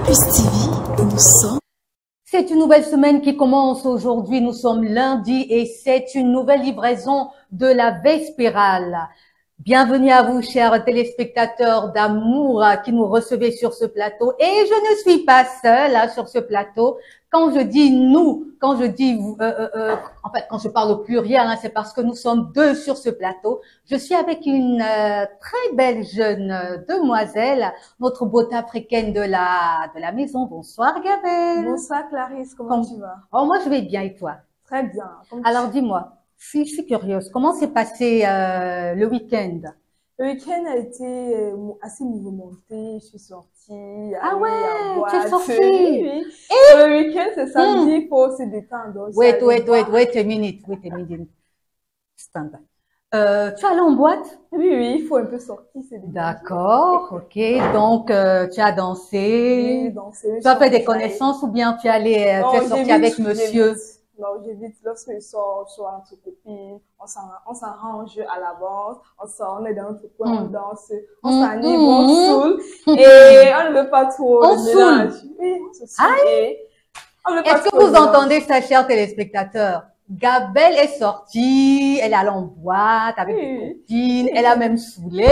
Campus TV, nous sommes... C'est une nouvelle semaine qui commence aujourd'hui. Nous sommes lundi et c'est une nouvelle livraison de la Vespérale. Bienvenue à vous, chers téléspectateurs d'amour qui nous recevez sur ce plateau. Et je ne suis pas seule sur ce plateau. Quand je dis nous, quand je dis vous, en fait, quand je parle au pluriel, c'est parce que nous sommes deux sur ce plateau. Je suis avec une très belle jeune demoiselle, notre beauté africaine de la maison. Bonsoir, Gabelle. Bonsoir, Clarisse. Comment tu vas? Oh, moi, je vais bien et toi? Très bien. Alors, dis-moi, je suis curieuse. Comment s'est passé le week-end? Le week-end a été assez mouvementé. Je suis sortie. Ah ouais, tu es sortie. Oui. Et le week-end, c'est samedi, il faut se détendre. Wait a minute. Stand by. Tu es allée en boîte? Oui, il faut un peu sortir. D'accord, ok. Donc, tu as dansé. Oui, dansé. Tu as fait des connaissances ou bien tu es sortie avec monsieur? Non, j'évite. Lorsque je sors entre copines, on s'arrange à l'avance, on est dans notre coin, on danse, on s'anime, on saoule, et on ne veut pas trop on le mélange. Oui, on se saoule. Est-ce que vous entendez ça, chers téléspectateurs? Gabelle est sortie, elle est allée en boîte avec des copines, elle a même saoulé.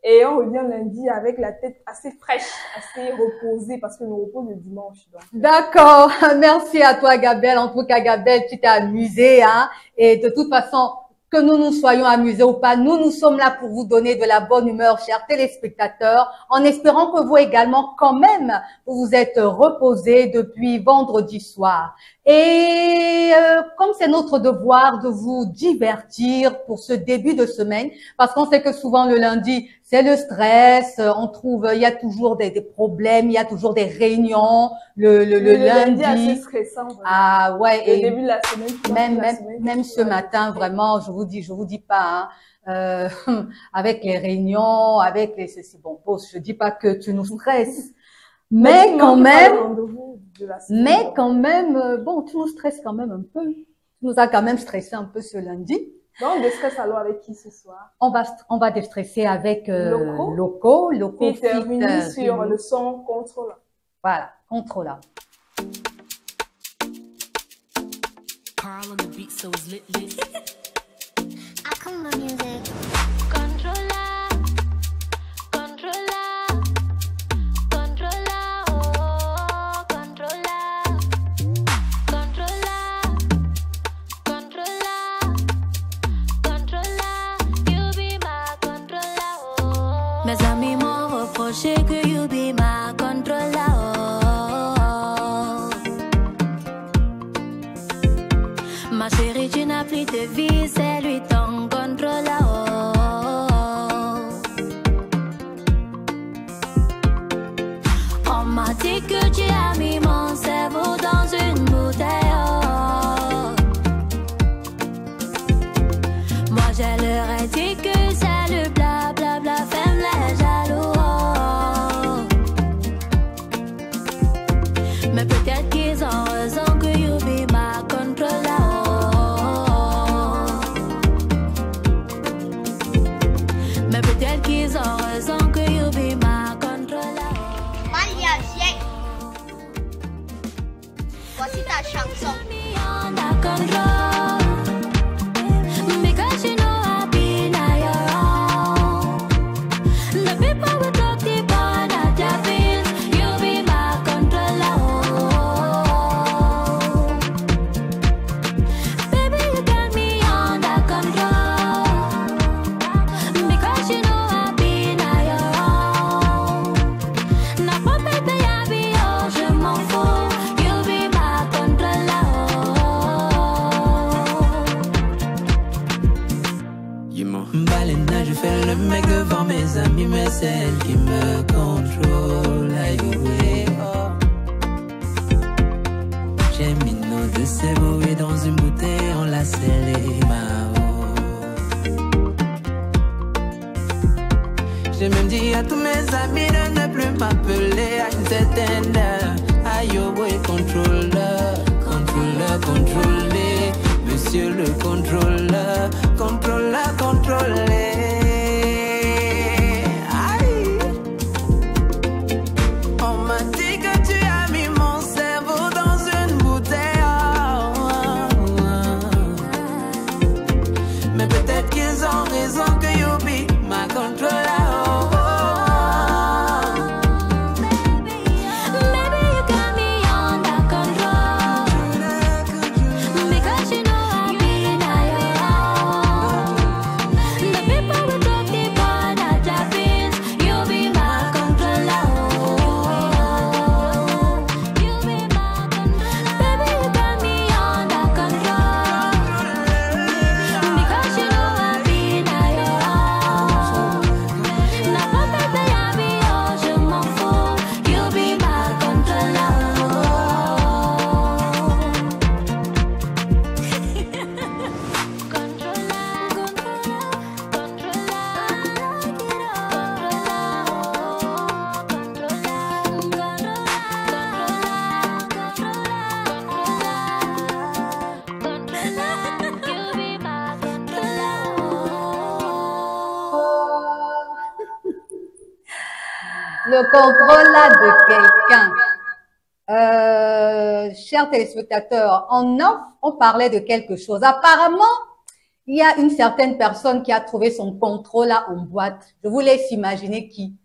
Et on revient lundi avec la tête assez fraîche, assez reposée, parce que nous reposons le dimanche. D'accord. Merci à toi, Gabelle. En tout cas, Gabelle, tu t'es amusée, hein. Et de toute façon, que nous soyons amusés ou pas, nous sommes là pour vous donner de la bonne humeur, chers téléspectateurs, en espérant que vous également, quand même, vous vous êtes reposés depuis vendredi soir. Et comme c'est notre devoir de vous divertir pour ce début de semaine, parce qu'on sait que souvent le lundi, c'est le stress, on trouve, il y a toujours des problèmes, il y a toujours des réunions, le lundi. C'est assez stressant. Vraiment. Ah ouais. Le début de la semaine. Même ce matin, vraiment, je vous dis pas, hein, avec les réunions, avec les, c'est bon, je dis pas que tu nous stresses. Mais quand même, bon, tu nous stresses quand même un peu. Tu nous as quand même stressé un peu ce lundi. Donc, on déstresse alors avec qui ce soir? On va déstresser avec Loco. Qui termine sur le son contrôle. Voilà, contrôle. Carl on the beat, so it's lit. I come on music. Mes amis m'ont reproché que you be my controller. Ma chérie, tu n'as plus de vie, c'est lui ton contrôleur. On m'a dit que tu as mis mon cerveau dans une bouteille. Moi, je leur ai dit que c'est le blablabla, femme les jaloux. Mais peut-être qu'ils ont raison que you be my controller. Mais peut-être qu'ils ont raison que you be my controller. Maria, viens. Voici ta chanson. Because you know I've been on your own. The people will talk deep on at your feet. You be my controller. Baby, you got me under control. Because you know I've been on your own. N'a pas bébé, y'a bien, je m'en fous. You be my controller. Balena, je fais le mec devant mes amis, mais c'est elle qui me contrôle. J'ai mis nos deux cerveaux dans une bouteille, on l'a scellé, j'ai même dit à tous mes amis de ne plus m'appeler à une certaine heure. Aïe, ouais, contrôleur, contrôlé. Monsieur le contrôleur, contrôlé. Aïe. On m'a dit le contrôle là de quelqu'un. Chers téléspectateurs, en off, on parlait de quelque chose. Apparemment, il y a une certaine personne qui a trouvé son contrôle là en boîte. Je vous laisse imaginer qui.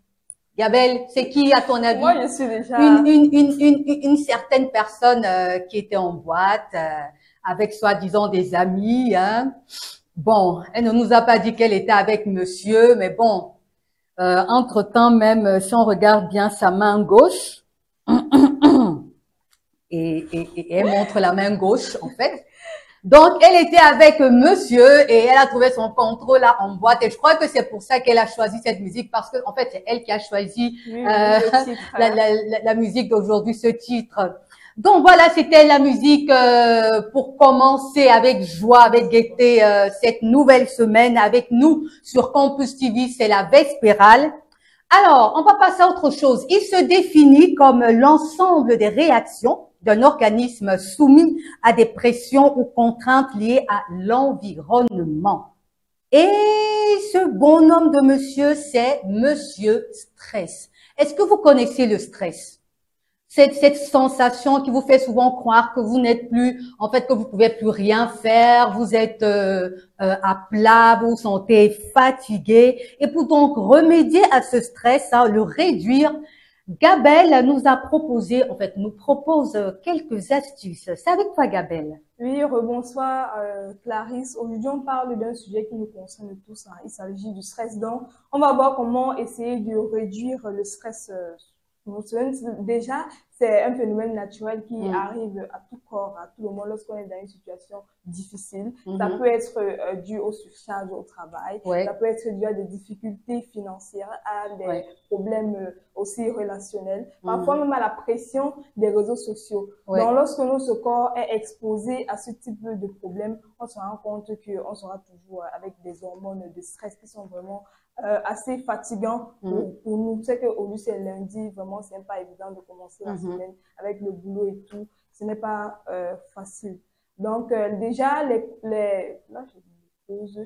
Gabelle, c'est qui à ton avis? Moi, je suis déjà... Une certaine personne qui était en boîte avec soi-disant des amis. Hein. Bon, elle ne nous a pas dit qu'elle était avec monsieur, mais bon, entre-temps même, si on regarde bien sa main gauche, et elle montre la main gauche en fait. Donc, elle était avec monsieur et elle a trouvé son contrôle là en boîte. Et je crois que c'est pour ça qu'elle a choisi cette musique parce que en fait, c'est elle qui a choisi la musique d'aujourd'hui, ce titre. Donc voilà, c'était la musique pour commencer avec joie, avec gaieté cette nouvelle semaine avec nous sur Campus TV. C'est la Vespérale. Alors, on va passer à autre chose. Il se définit comme l'ensemble des réactions d'un organisme soumis à des pressions ou contraintes liées à l'environnement. Et ce bonhomme de monsieur, c'est Monsieur Stress. Est-ce que vous connaissez le stress? Cette sensation qui vous fait souvent croire que vous n'êtes plus, en fait, que vous pouvez plus rien faire, vous êtes à plat, vous vous sentez fatigué. Et pour donc remédier à ce stress, hein, le réduire, Gabelle nous a proposé, en fait, nous propose quelques astuces. C'est avec toi, Gabelle. Oui, rebonsoir Clarisse. Aujourd'hui, on parle d'un sujet qui nous concerne tous. Hein. Il s'agit du stress. Donc, on va voir comment essayer de réduire le stress. Déjà, c'est un phénomène naturel qui arrive à tout corps, à tout le monde lorsqu'on est dans une situation difficile. Ça peut être dû aux surcharges au travail, ça peut être dû à des difficultés financières, à des problèmes aussi relationnels, parfois même à la pression des réseaux sociaux. Donc, lorsque notre corps est exposé à ce type de problème, on se rend compte qu'on sera toujours avec des hormones de stress qui sont vraiment assez fatigant pour nous. C'est qu'aujourd'hui c'est lundi, vraiment c'est pas évident de commencer la semaine avec le boulot et tout. Ce n'est pas facile. Donc déjà là je pose.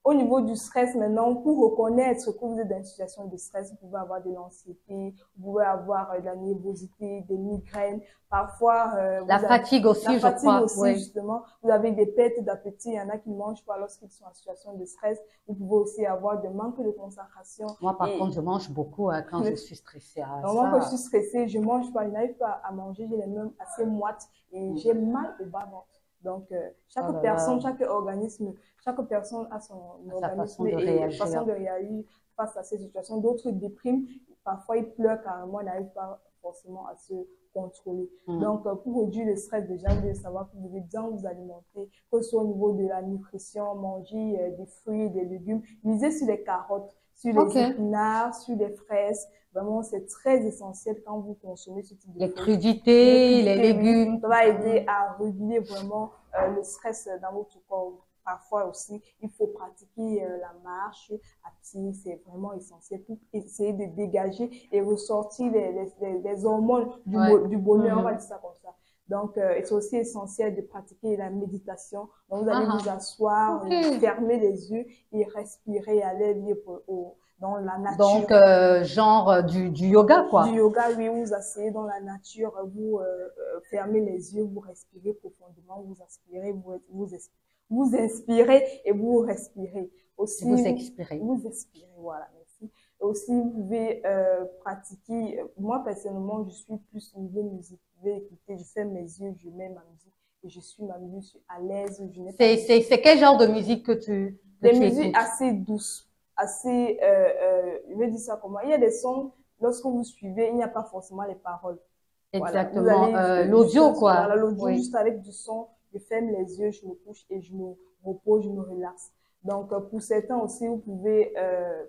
Au niveau du stress maintenant, pour reconnaître que vous êtes dans une situation de stress, vous pouvez avoir de l'anxiété, vous pouvez avoir de la nervosité, des migraines, parfois la fatigue aussi, je crois. Aussi, justement, vous avez des pertes d'appétit, il y en a qui ne mangent pas lorsqu'ils sont en situation de stress. Vous pouvez aussi avoir de manque de concentration. Moi, par contre, je mange beaucoup quand je suis stressée. Moi, quand je suis stressée, je mange pas, je n'arrive pas à manger, j'ai les mains assez moites et j'ai mal au bas-ventre. Donc, chaque personne, chaque organisme, chaque personne a son organisme et façon de réagir face à ces situations. D'autres dépriment, parfois ils pleurent carrément, ils n'arrivent pas forcément à se contrôler. Donc, pour réduire le stress, déjà, vous devez savoir que vous devez bien vous alimenter, que ce soit au niveau de la nutrition, manger des fruits, des légumes, miser sur les carottes, sur les épinards, sur les fraises. Vraiment, c'est très essentiel quand vous consommez ce type de les crudités, les légumes. Ça va aider à réguler vraiment le stress dans votre corps. Parfois aussi, il faut pratiquer la marche à pied, c'est vraiment essentiel pour essayer de dégager et ressortir les hormones du bonheur, on va dire ça comme ça. Donc, c'est aussi essentiel de pratiquer la méditation. Donc, vous allez vous asseoir, fermer les yeux et respirer à l'air libre dans la nature. Donc, genre du yoga, quoi. Du yoga, oui, vous vous asseyez dans la nature, vous fermez les yeux, vous respirez profondément, vous aspirez, vous inspirez et vous respirez. Aussi, vous expirez. Vous expirez, voilà, merci. Et aussi, vous pouvez pratiquer, moi personnellement, je suis plus au niveau musique. Je vais écouter, je ferme mes yeux, je mets ma musique et je suis ma musique, je suis à l'aise. C'est quel genre de musique que tu Des musiques assez douces. Assez, je vais dire ça comment. Il y a des sons, lorsque vous suivez, il n'y a pas forcément les paroles. Exactement. Voilà. L'audio, quoi. Voilà, l'audio, juste avec du son, je ferme les yeux, je me couche et je me repose, je me relaxe. Donc, pour certains aussi, vous pouvez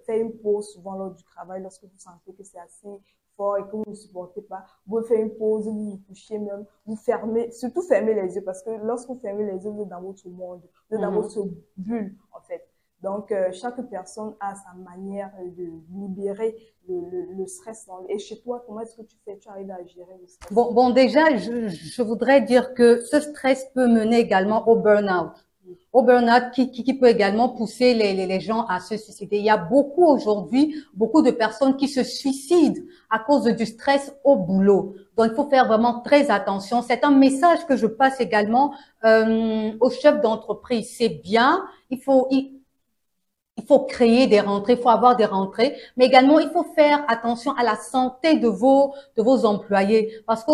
faire une pause souvent lors du travail, lorsque vous sentez que c'est assez fort et que vous ne supportez pas. Vous pouvez faire une pause, vous vous couchez même, vous fermez, surtout fermez les yeux, parce que lorsque vous fermez les yeux, vous êtes dans votre monde, vous êtes dans votre bulle, en fait. Donc, chaque personne a sa manière de libérer le stress. Et chez toi, comment est-ce que tu fais? Tu arrives à gérer le stress? Bon, déjà, je voudrais dire que ce stress peut mener également au burn-out. au burn-out qui peut également pousser les gens à se suicider. Il y a beaucoup aujourd'hui, beaucoup de personnes qui se suicident à cause du stress au boulot. Donc, il faut faire vraiment très attention. C'est un message que je passe également aux chefs d'entreprise. C'est bien, il faut créer des rentrées, il faut avoir des rentrées, mais également il faut faire attention à la santé de vos employés, parce que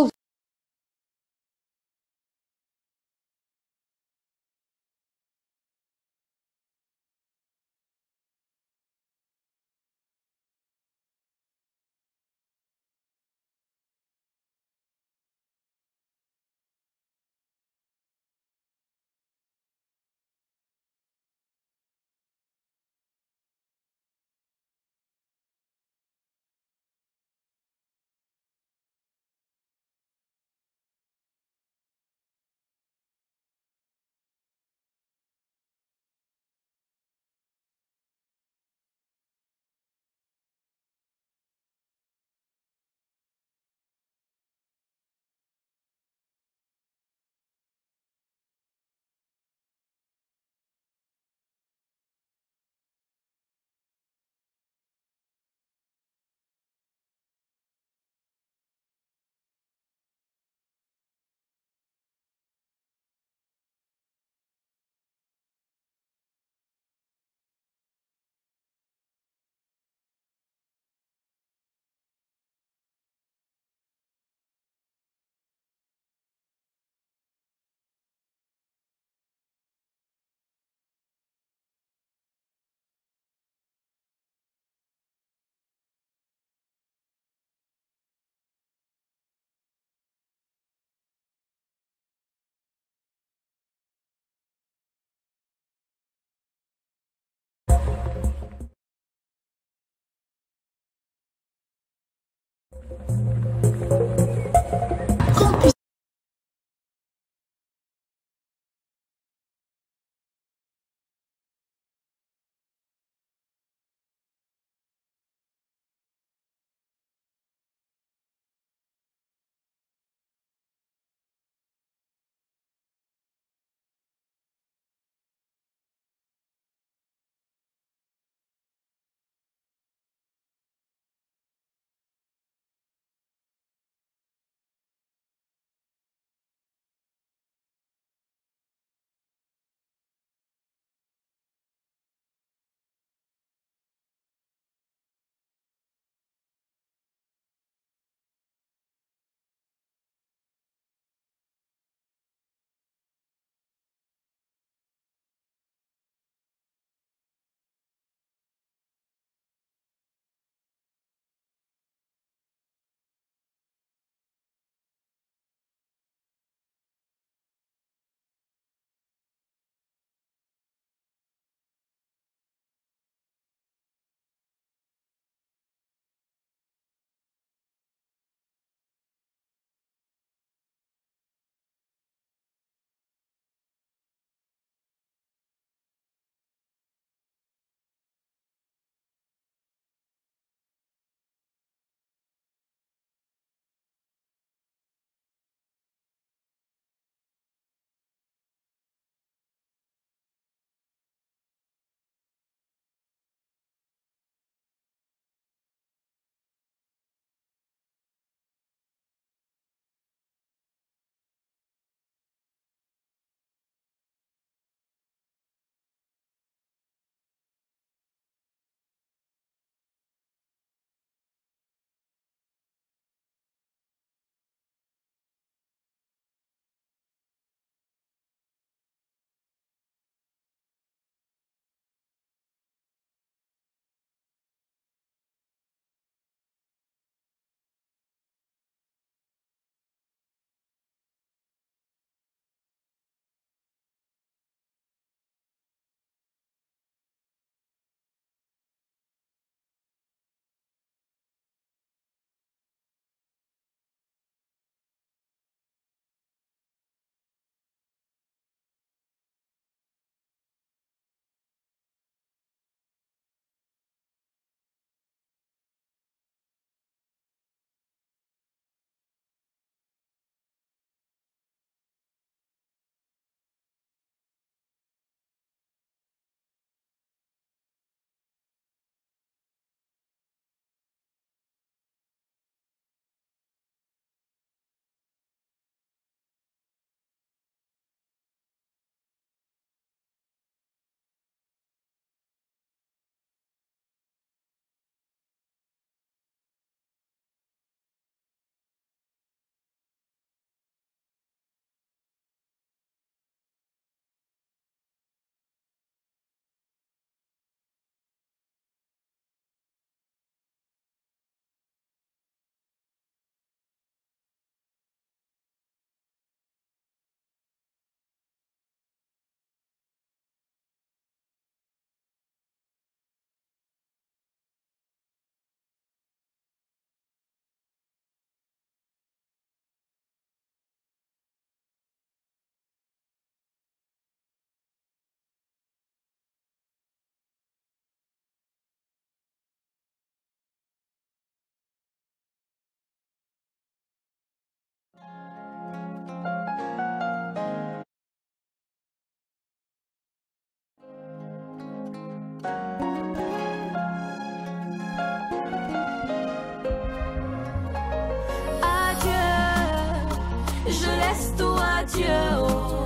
laisse tout à Dieu, oh,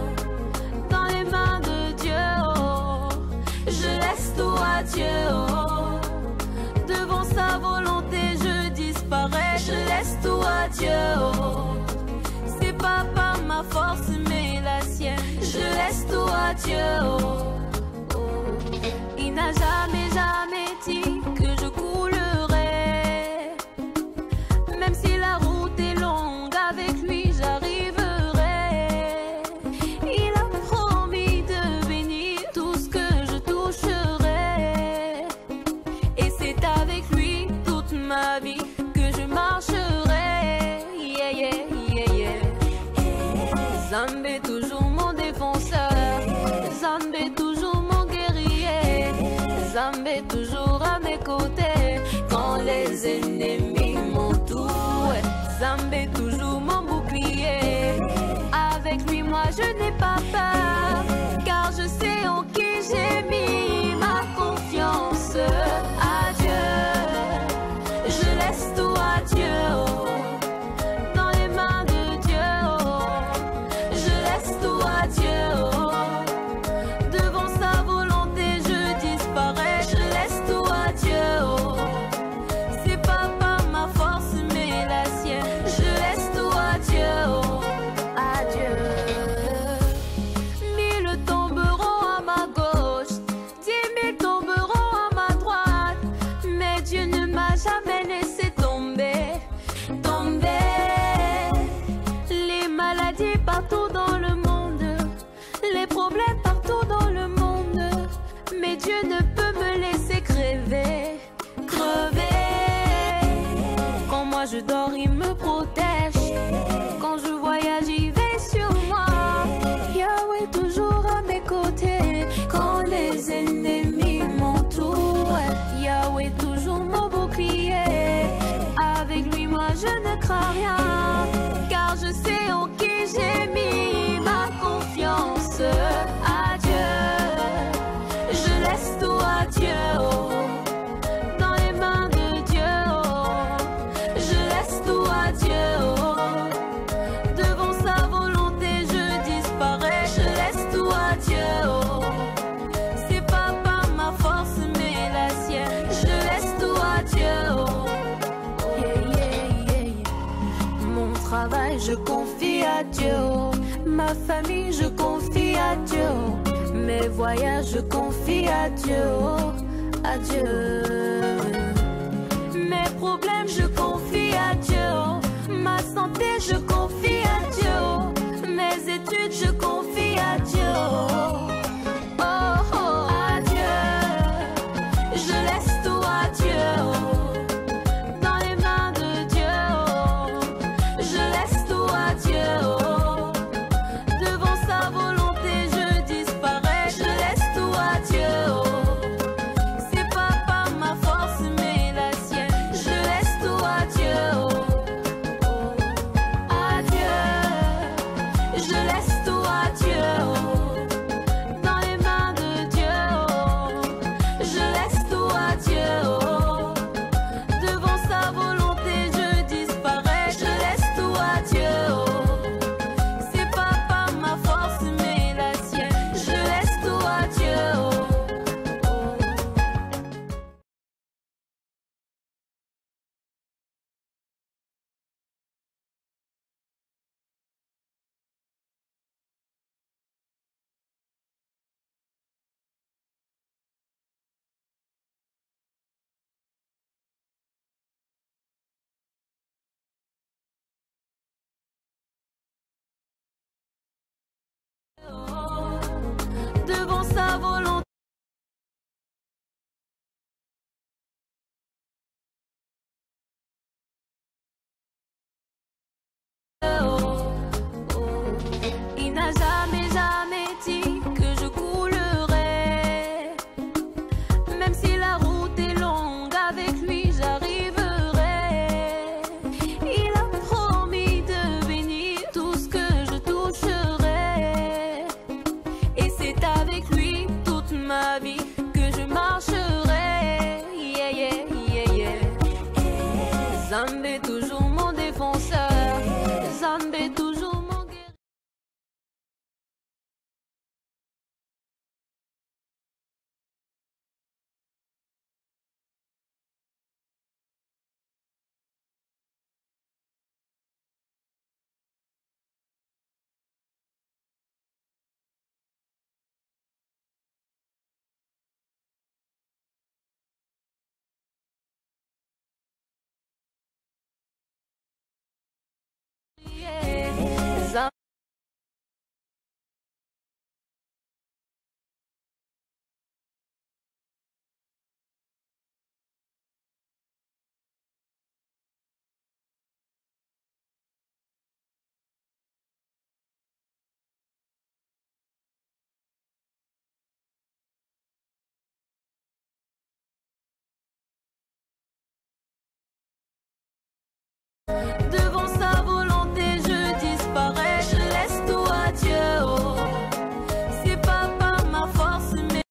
dans les mains de Dieu, oh, je laisse tout à Dieu, oh, devant sa volonté je disparais, je laisse tout à Dieu, oh, c'est pas par ma force mais la sienne, je laisse tout à Dieu, oh, oh. Il n'a jamais dit que je coulerais, même si la route est longue, avec lui j'arriverai. Il a promis de bénir tout ce que je toucherai, et c'est avec lui toute ma vie que je marcherai. Yeah, yeah, yeah, yeah. Zambé toujours mon défenseur, Zambé toujours mon guerrier, Zambé toujours à mes côtés quand les ennemis m'entourent, Zambé toujours mon bouclier. Avec lui moi je n'ai pas peur, car je sais en qui j'ai mis ma confiance. Adieu, je laisse tout à Dieu, oh, dans les mains de Dieu, oh, je laisse tout à Dieu, oh, devant sa volonté je disparais, je laisse tout à Dieu, oh, c'est pas par ma force mais la sienne, je laisse tout à Dieu, oh, adieu. Mille tomberont à ma gauche, 10 000 tomberont à ma droite, mais Dieu ne m'a jamais laissé tomber, tomber. Les maladies partout dans le monde, les problèmes partout dans le monde, mais Dieu ne peut me laisser crever, crever. Quand moi je dors il me protège, quand je voyage il veille sur moi, Yahweh toujours à mes côtés quand les ennemis m'entourent, Yahweh toujours mon bouclier. Avec lui moi je ne crains rien, car je sais en qui j'ai mis ma confiance. Adieu, je laisse tout à Dieu, oh, dans les mains de Dieu, oh, je laisse tout à Dieu, oh, devant sa volonté je disparais, je laisse tout à Dieu, oh, c'est pas par ma force mais la sienne, je laisse tout à Dieu, oh, yeah, yeah, yeah, yeah. Mon travail je confie à Dieu, oh, ma famille je confie à Dieu, oh, mes voyages je confie à Dieu, oh, à Dieu. Mes problèmes je confie à Dieu, oh, ma santé je confie à Dieu, oh, mes études je confie à Dieu, oh, oh, oh, à Dieu, je laisse tout à Dieu, oh, dans les mains de Dieu, oh, je laisse tout à Dieu, oh, devant sa volonté je disparais, je laisse tout à Dieu, oh, c'est pas par ma force mais la sienne, je laisse tout à Dieu, oh, oh, à Dieu, je laisse tout à Dieu, oh, dans les mains de Dieu, oh, je laisse tout à Dieu, oh, devant sa volonté je disparais, je laisse tout à Dieu, oh, c'est pas par ma force mais la sienne, je laisse tout à Dieu, oh, oh. Devant sa volonté il n'a jamais dit que je coulerais, même si la route est longue, avec lui j'arriverai. Il a promis de bénir tout ce que je toucherai, et c'est avec lui toute ma vie que je marcherai. Yeah, yeah, yeah, yeah. Zambé toujours mon défenseur, Zambé toujours Devant sa volonté, je disparais, je laisse tout à Dieu. Oh. C'est pas par ma force, mais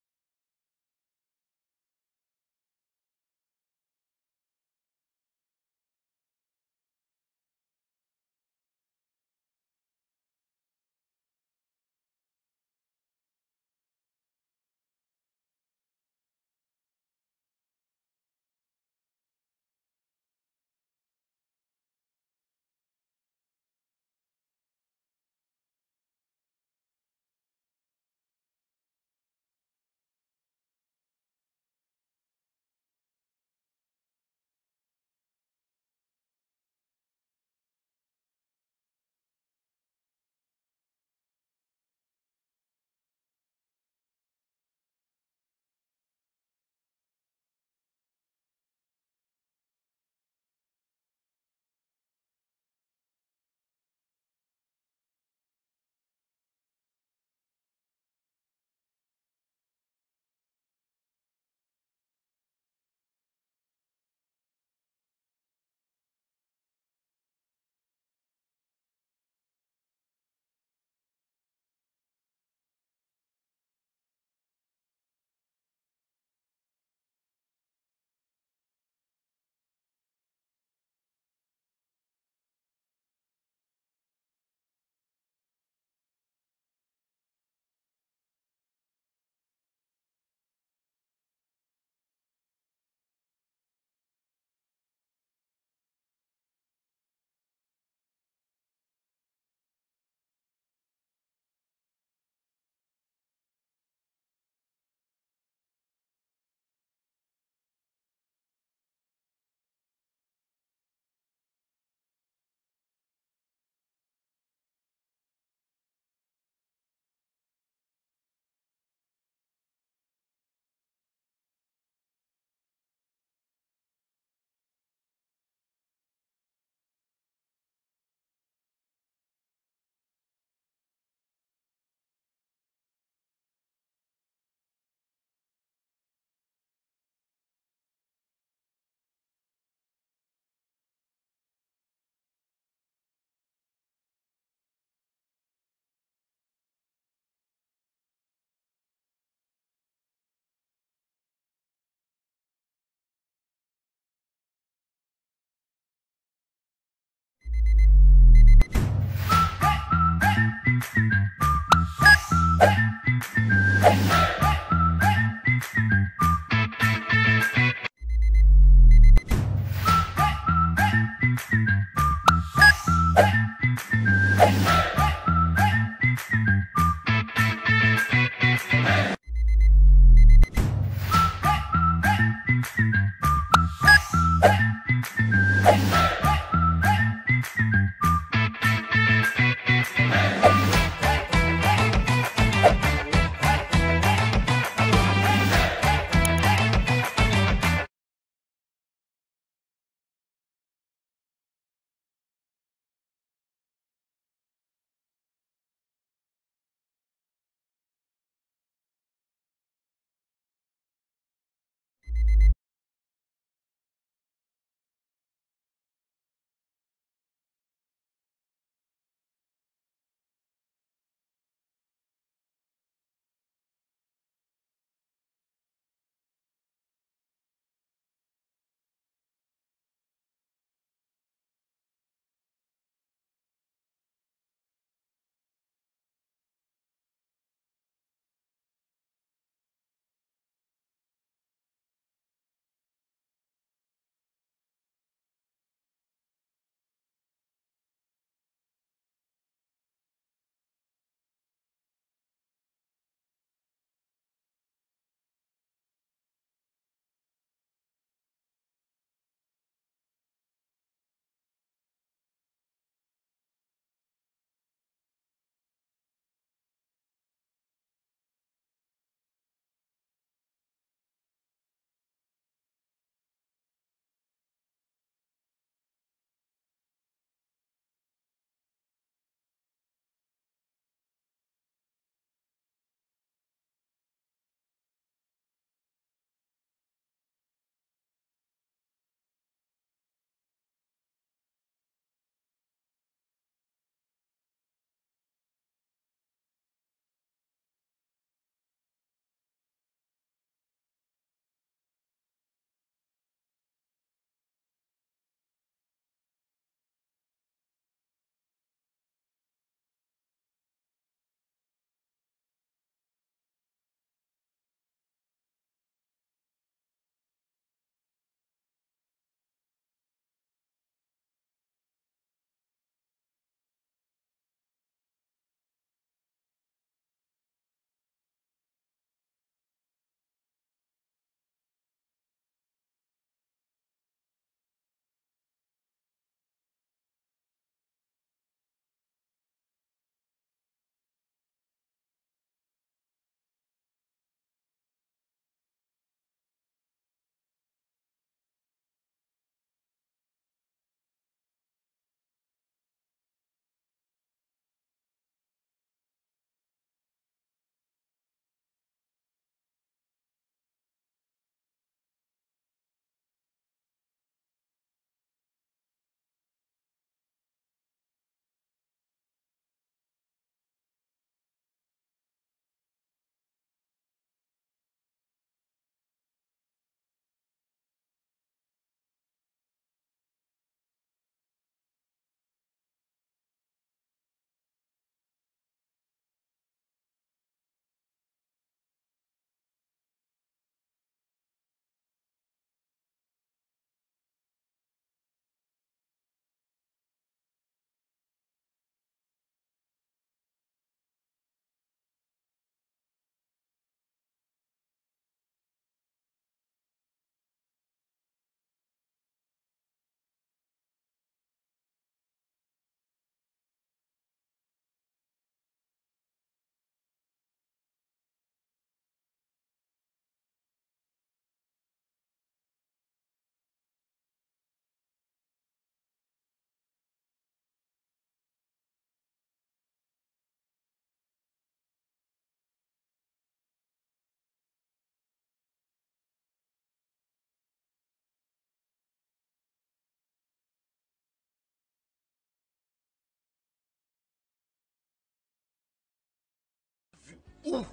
où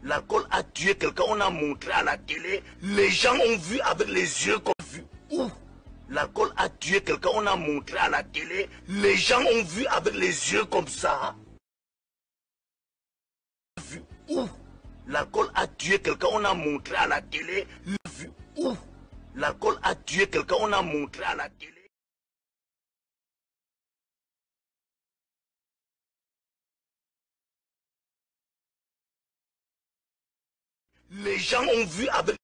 l'alcool a tué quelqu'un, on a montré à la télé, les gens ont vu avec les yeux comme vu. Où l'alcool a tué quelqu'un, on a montré à la télé, les gens ont vu avec les yeux comme ça. Vu. Où l'alcool a tué quelqu'un, on a montré à la télé, vu. Où l'alcool a tué quelqu'un, on a montré à la télé. Les gens ont vu avec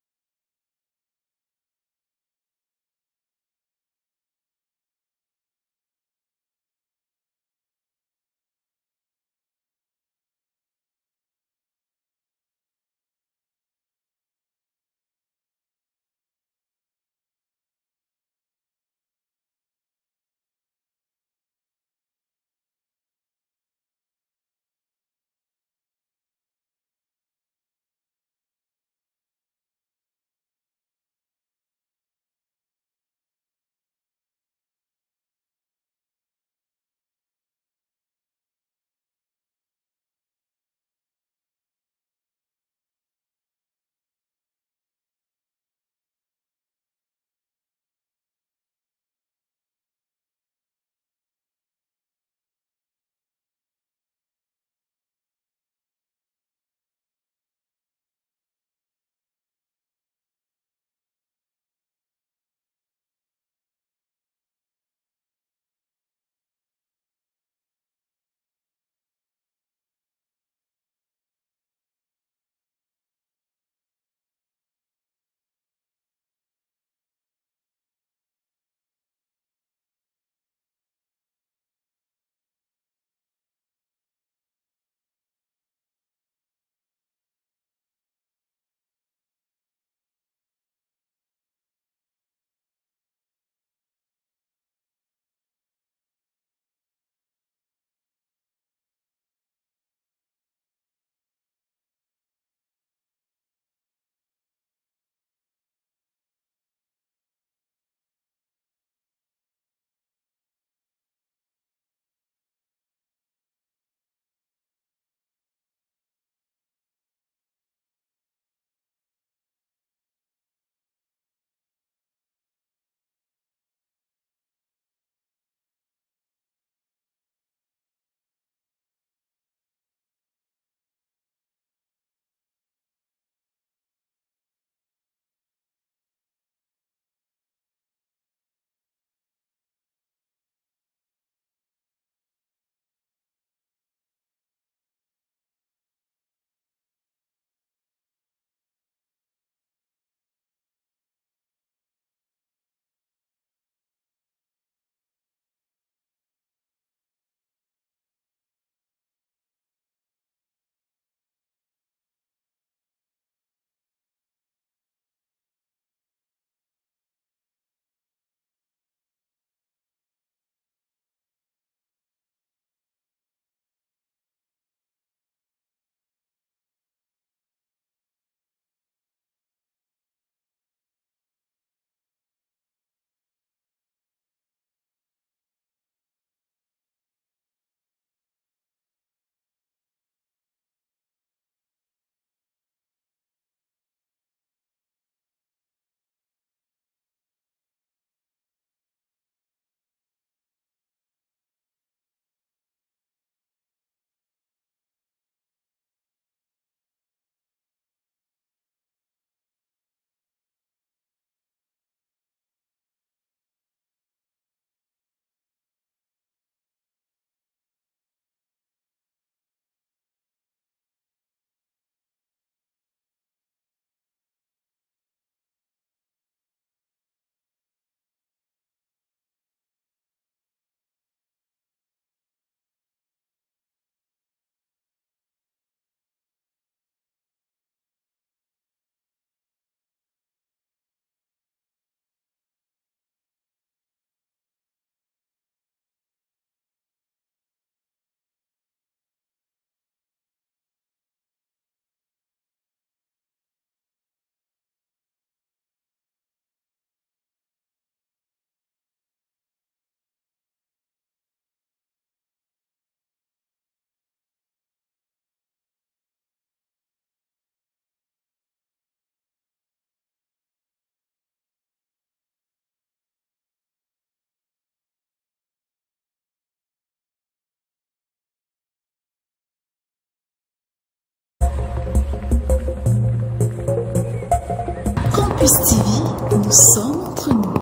Campus TV, nous sommes entre nous.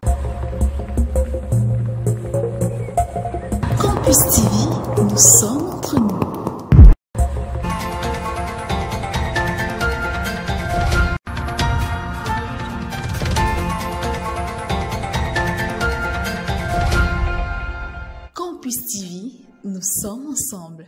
Campus TV, nous sommes entre nous. Campus TV, nous sommes ensemble.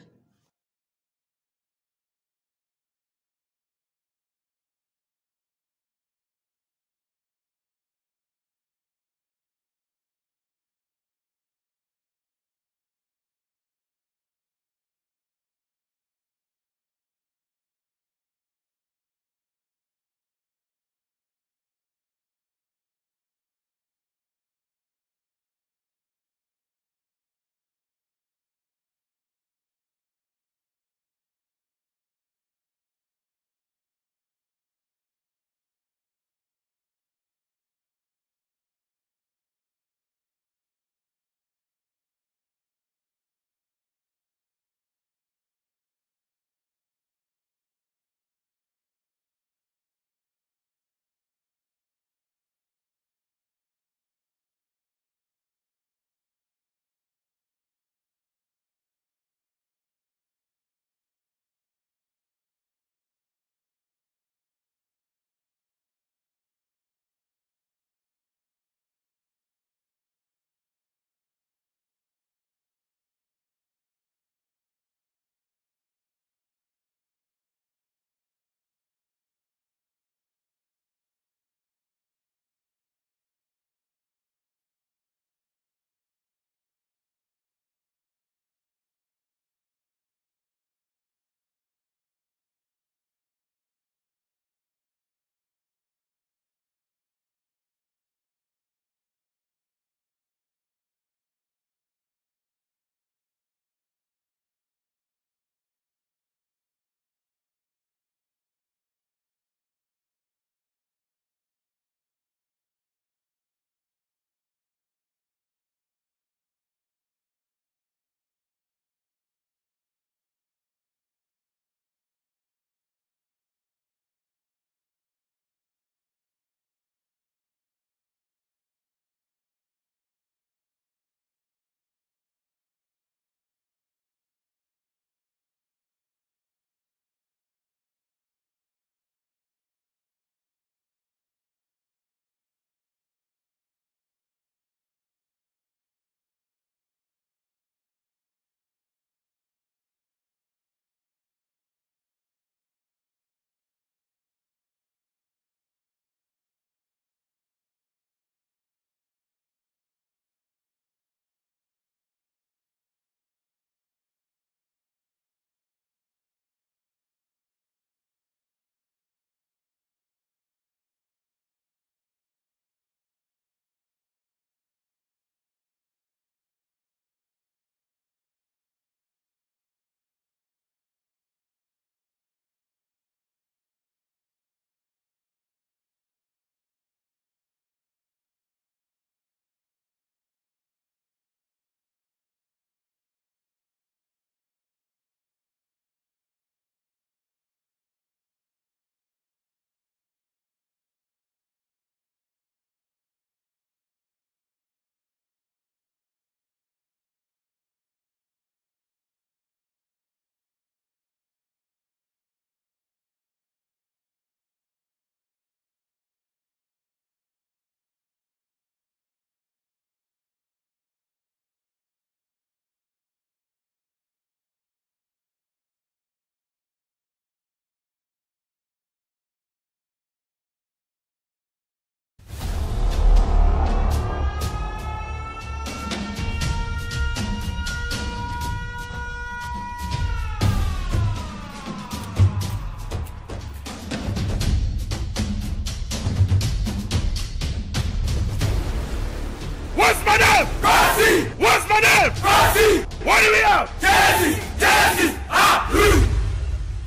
What do we have? Jesse!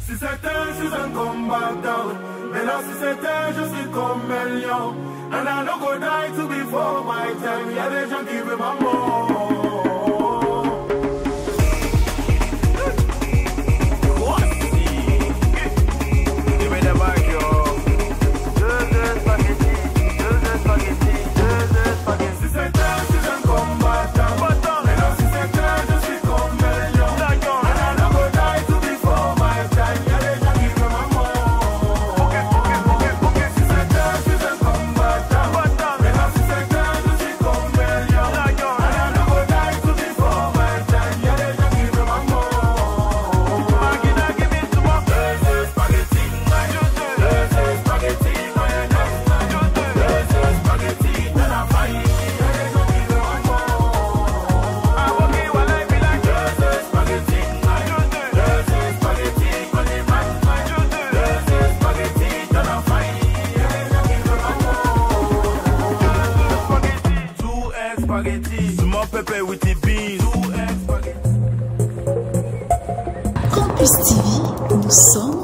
Si c'était, je suis un combat down. Mais là, si c'était, je suis comme un lion. And I don't go die to before my time. Y'a des gens qui veulent ma mort. Give me the mic, yo. Deux spaghetti. spaghetti. Small pepper with the beans. 2 egg spaghetti. Campus TV, nous sommes